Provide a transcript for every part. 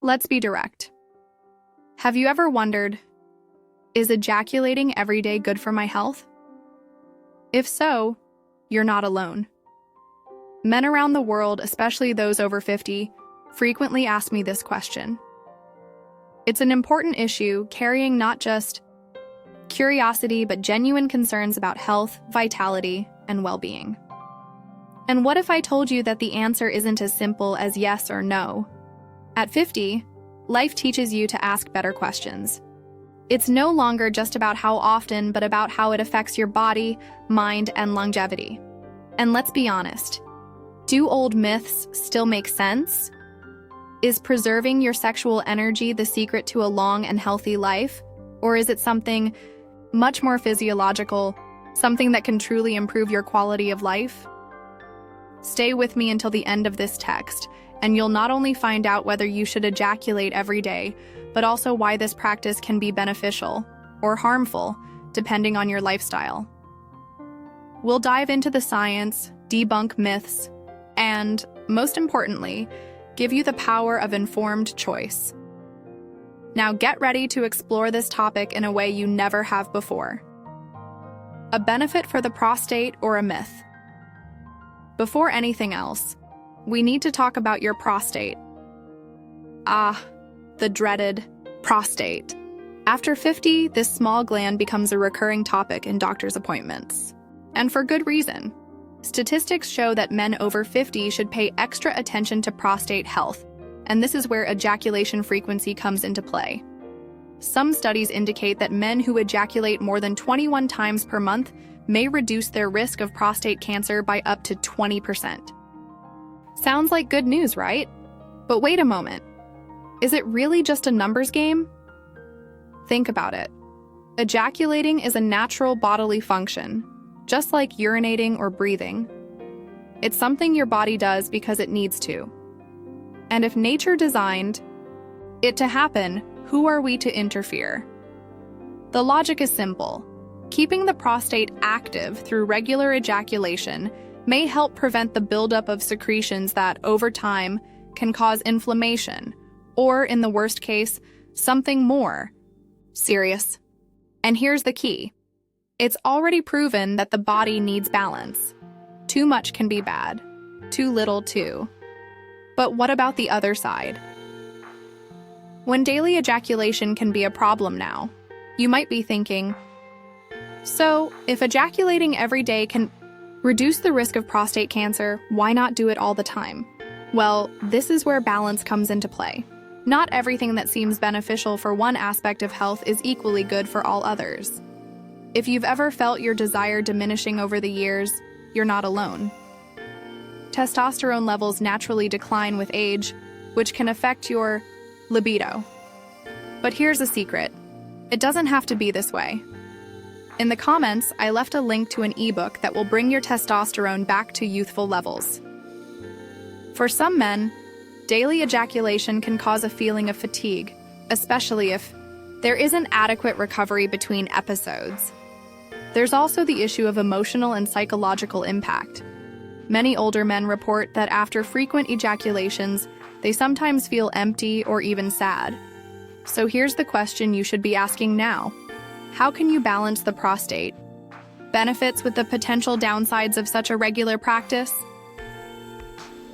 Let's be direct. Have you ever wondered, is ejaculating every day good for my health? If so, you're not alone. Men around the world, especially those over 50, frequently ask me this question. It's an important issue carrying not just curiosity but genuine concerns about health, vitality, and well-being. And what if I told you that the answer isn't as simple as yes or no? At 50, life teaches you to ask better questions. It's no longer just about how often, but about how it affects your body, mind, and longevity. And let's be honest, do old myths still make sense? Is preserving your sexual energy the secret to a long and healthy life? Or is it something much more physiological, something that can truly improve your quality of life? Stay with me until the end of this text, and you'll not only find out whether you should ejaculate every day, but also why this practice can be beneficial or harmful, depending on your lifestyle. We'll dive into the science, debunk myths, and, most importantly, give you the power of informed choice. Now get ready to explore this topic in a way you never have before. A benefit for the prostate or a myth? Before anything else, we need to talk about your prostate. The dreaded prostate. After 50, this small gland becomes a recurring topic in doctor's appointments. And for good reason. Statistics show that men over 50 should pay extra attention to prostate health, and this is where ejaculation frequency comes into play. Some studies indicate that men who ejaculate more than 21 times per month may reduce their risk of prostate cancer by up to 20%. Sounds like good news, right? But wait a moment. Is it really just a numbers game? Think about it. Ejaculating is a natural bodily function, just like urinating or breathing. It's something your body does because it needs to. And if nature designed it to happen, who are we to interfere? The logic is simple. Keeping the prostate active through regular ejaculation may help prevent the buildup of secretions that, over time, can cause inflammation, or, in the worst case, something more serious. And here's the key. It's already proven that the body needs balance. Too much can be bad. Too little, too. But what about the other side? When daily ejaculation can be a problem now, you might be thinking, so, if ejaculating every day can reduce the risk of prostate cancer, why not do it all the time? Well, this is where balance comes into play. Not everything that seems beneficial for one aspect of health is equally good for all others. If you've ever felt your desire diminishing over the years, you're not alone. Testosterone levels naturally decline with age, which can affect your libido. But here's a secret. It doesn't have to be this way. In the comments, I left a link to an ebook that will bring your testosterone back to youthful levels. For some men, daily ejaculation can cause a feeling of fatigue, especially if there isn't adequate recovery between episodes. There's also the issue of emotional and psychological impact. Many older men report that after frequent ejaculations, they sometimes feel empty or even sad. So here's the question you should be asking now. How can you balance the prostate? Benefits with the potential downsides of such a regular practice?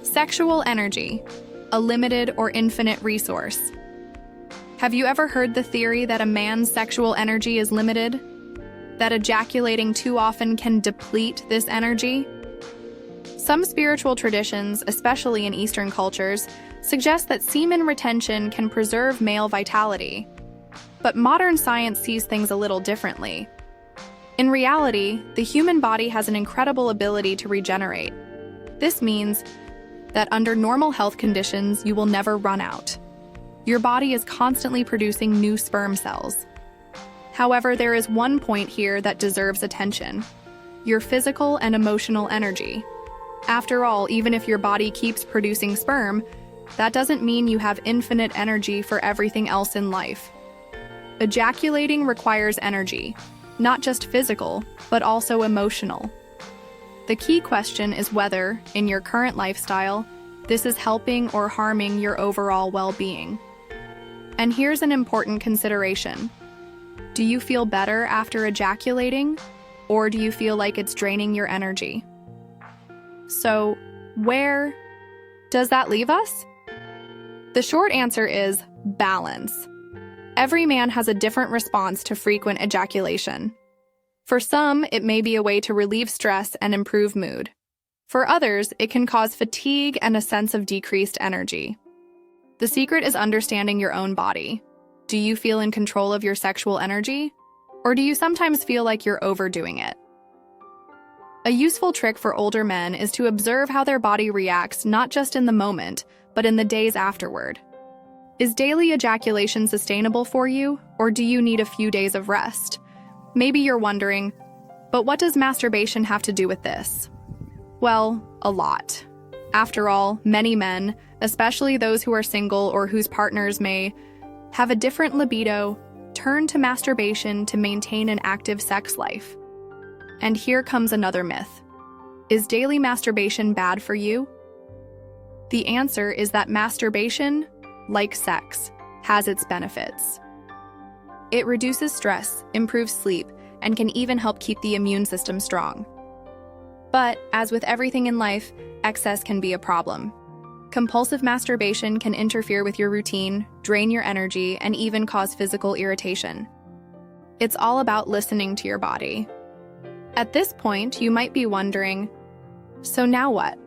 Sexual energy, a limited or infinite resource. Have you ever heard the theory that a man's sexual energy is limited? That ejaculating too often can deplete this energy? Some spiritual traditions, especially in Eastern cultures, suggest that semen retention can preserve male vitality. But modern science sees things a little differently. In reality, the human body has an incredible ability to regenerate. This means that under normal health conditions, you will never run out. Your body is constantly producing new sperm cells. However, there is one point here that deserves attention: your physical and emotional energy. After all, even if your body keeps producing sperm, that doesn't mean you have infinite energy for everything else in life. Ejaculating requires energy, not just physical, but also emotional. The key question is whether, in your current lifestyle, this is helping or harming your overall well-being. And here's an important consideration. Do you feel better after ejaculating, or do you feel like it's draining your energy? So, where does that leave us? The short answer is balance. Every man has a different response to frequent ejaculation. For some, it may be a way to relieve stress and improve mood. For others, it can cause fatigue and a sense of decreased energy. The secret is understanding your own body. Do you feel in control of your sexual energy? Or do you sometimes feel like you're overdoing it? A useful trick for older men is to observe how their body reacts not just in the moment, but in the days afterward. Is daily ejaculation sustainable for you, or do you need a few days of rest? Maybe you're wondering, but what does masturbation have to do with this? Well, a lot. After all, many men, especially those who are single or whose partners may have a different libido, turn to masturbation to maintain an active sex life. And here comes another myth. Is daily masturbation bad for you? The answer is that masturbation, like sex, has its benefits. It reduces stress, improves sleep, and can even help keep the immune system strong. But, as with everything in life, excess can be a problem. Compulsive masturbation can interfere with your routine, drain your energy, and even cause physical irritation. It's all about listening to your body. At this point, you might be wondering, so now what?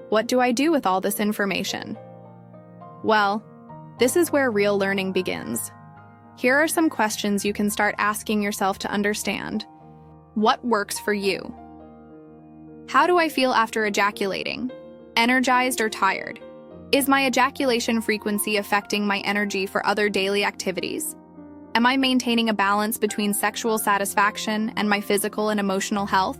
What do I do with all this information? Well, this is where real learning begins. Here are some questions you can start asking yourself to understand. What works for you? How do I feel after ejaculating? Energized or tired? Is my ejaculation frequency affecting my energy for other daily activities? Am I maintaining a balance between sexual satisfaction and my physical and emotional health?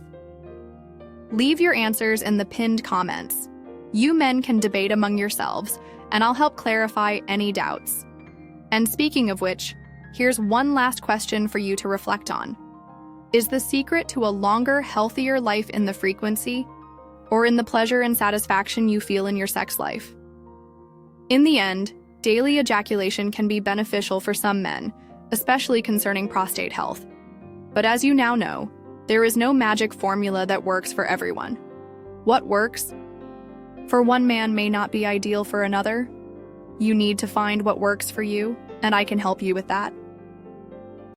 Leave your answers in the pinned comments. You men can debate among yourselves, and I'll help clarify any doubts. And speaking of which, here's one last question for you to reflect on. Is the secret to a longer, healthier life in the frequency, or in the pleasure and satisfaction you feel in your sex life? In the end, daily ejaculation can be beneficial for some men, especially concerning prostate health. But as you now know, there is no magic formula that works for everyone. What works for one man may not be ideal for another. You need to find what works for you, and I can help you with that.